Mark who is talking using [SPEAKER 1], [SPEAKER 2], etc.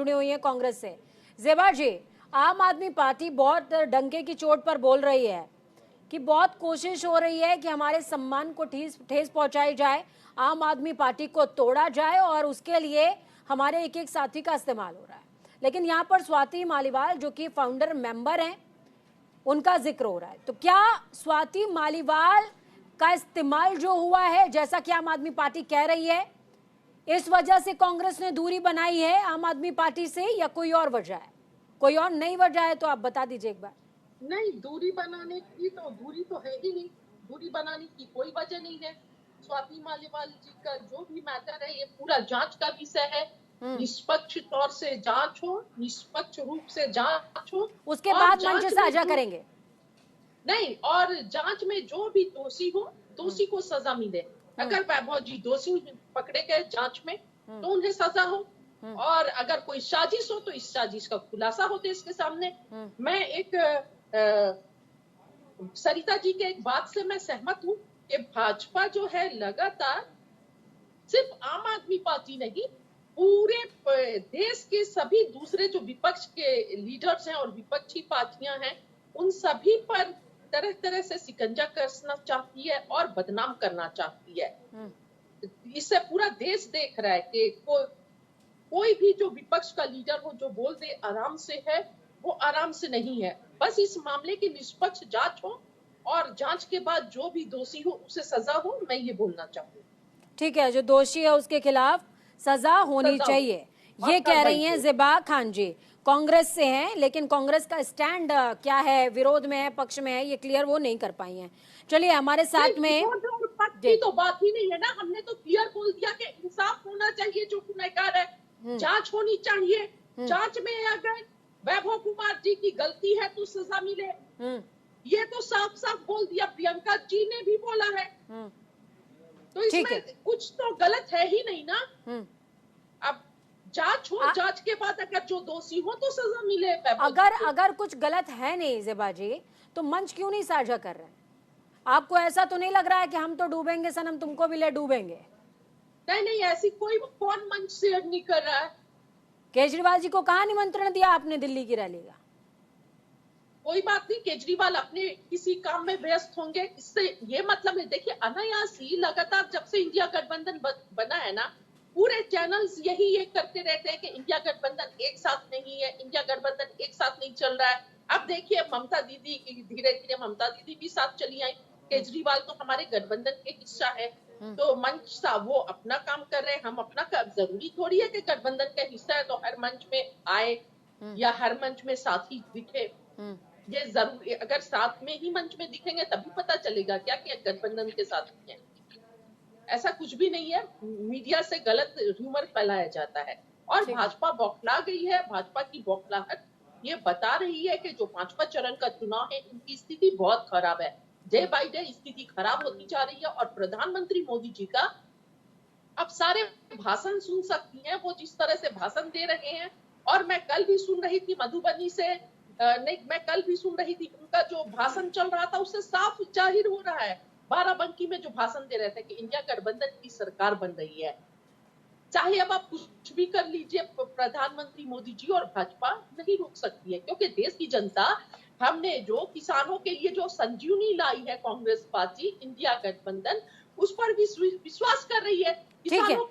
[SPEAKER 1] जुड़ी हुई हैं कांग्रेस से। ज़ेबा जी, आम आदमी पार्टी बहुत डंके की चोट पर बोल रही है कि बहुत कोशिश हो रही है कि हमारे सम्मान को ठेस पहुंचाई जाए, आम आदमी पार्टी को तोड़ा जाए और उसके लिए हमारे एक एक साथी का इस्तेमाल हो रहा है। लेकिन यहाँ पर स्वाति मालीवाल जो कि फाउंडर मेंबर हैं, उनका जिक्र हो रहा है। तो क्या स्वाति मालीवाल का इस्तेमाल जो हुआ है, जैसा कि आम आदमी पार्टी कह रही है, इस वजह से कांग्रेस ने दूरी बनाई है आम आदमी पार्टी से, या कोई और वजह है? कोई और नई वजह है तो आप बता दीजिए एक बार।
[SPEAKER 2] नहीं, दूरी बनाने की तो दूरी तो है ही नहीं, दूरी बनाने की कोई वजह नहीं है। स्वाति मालीवाल जी का जो भी मैटर है, ये पूरा जांच का विषय है। निष्पक्ष तौर से जांच हो, निष्पक्ष रूप से जांच हो,
[SPEAKER 1] उसके बाद मंच साझा करेंगे।
[SPEAKER 2] नहीं, और जांच में जो भी दोषी हो, दोषी को सजा मिले। अगर वैभव जी दोषी पकड़े गए जांच में तो उन्हें सजा हो, और अगर कोई साजिश हो तो इस साजिश का खुलासा हो देश के सामने। मैं एक सरिता जी के एक बात से मैं सहमत हूँ कि भाजपा जो है लगातार सिर्फ आम आदमी पार्टी नहीं, पूरे देश के सभी दूसरे जो विपक्ष के लीडर्स हैं और विपक्षी पार्टियां हैं, उन सभी पर तरह तरह से शिकंजा कसना चाहती है और बदनाम करना चाहती है। इससे पूरा देश देख रहा है कि कोई भी जो विपक्ष का लीडर हो जो बोल दे आराम से है, वो आराम से नहीं है। बस इस मामले की निष्पक्ष जांच हो और जांच के बाद जो भी दोषी हो उसे सजा हो, मैं ये बोलना चाहूंगी।
[SPEAKER 1] ठीक है, जो दोषी है उसके खिलाफ सजा होनी चाहिए, ये कह रही हैं ज़ेबा खान जी। कांग्रेस से हैं, लेकिन कांग्रेस का स्टैंड क्या है, विरोध में है, पक्ष में है, ये क्लियर वो नहीं कर पाई हैं। चलिए हमारे साथ में
[SPEAKER 2] की तो बात ही नहीं है ना, हमने तो क्लियर बोल दिया कि इंसाफ होना चाहिए, जो गुनहगार है जांच होनी चाहिए। जांच में अगर वैभव कुमार जी की गलती है तो सजा मिले, ये तो साफ साफ बोल दिया। प्रियंका जी ने भी बोला है, तो इसमें कुछ तो गलत है ही नहीं ना। अब जांच हो, जांच के बाद अगर जो दोषी हो तो सजा मिले।
[SPEAKER 1] अगर कुछ गलत है नहीं ज़ेबा जी, तो मंच क्यों नहीं साझा कर रहे हैं? आपको ऐसा तो नहीं लग रहा है कि हम तो डूबेंगे सनम, तुमको भी ले डूबेंगे?
[SPEAKER 2] नहीं, ऐसी कौन मंच शेयर नहीं कर रहा है?
[SPEAKER 1] केजरीवाल जी को कहाँ निमंत्रण दिया आपने दिल्ली की रैली का?
[SPEAKER 2] कोई बात नहीं, केजरीवाल अपने किसी काम में व्यस्त होंगे, इससे ये मतलब है। देखिए अनायासी लगातार जब से इंडिया गठबंधन बना है ना, पूरे चैनल्स यही ये करते रहते हैं कि इंडिया गठबंधन एक साथ नहीं है, इंडिया गठबंधन एक साथ नहीं चल रहा है। अब देखिए ममता दीदी, धीरे धीरे ममता दीदी भी साथ चली आई। केजरीवाल तो हमारे गठबंधन के हिस्सा है, तो मंच सा वो अपना काम कर रहे हैं, हम अपना काम। जरूरी थोड़ी है कि गठबंधन का हिस्सा है तो हर मंच में आए या हर मंच में साथी दिखे। ये जरूरी, अगर साथ में ही मंच में दिखेंगे तभी पता चलेगा क्या कि गठबंधन के साथ है। ऐसा कुछ भी नहीं है, मीडिया से गलत र्यूमर फैलाया जाता है और भाजपा बौखला गई है। भाजपा की बौखलाहट ये बता रही है कि जो 5वां चरण का चुनाव है, इनकी स्थिति बहुत खराब है। डे बाय डे स्थिति खराब होती जा रही है और प्रधानमंत्री मोदी जी का अब सारे भाषण सुन सकती हैं, वो जिस तरह से भाषण दे रहे हैं। और मैं कल भी सुन रही थी मधुबनी से, नहीं मैं कल भी सुन रही थी, उनका जो भाषण चल रहा था उससे साफ जाहिर हो रहा है, बाराबंकी में जो भाषण दे रहे थे कि इंडिया गठबंधन की सरकार बन रही है। चाहे अब आप कुछ भी कर लीजिए, प्रधानमंत्री मोदी जी और भाजपा नहीं रोक सकती है, क्योंकि देश की जनता, हमने जो किसानों के लिए जो संजीवनी लाई है कांग्रेस पार्टी, इंडिया गठबंधन, उस पर भी विश्वास कर रही है। किसानों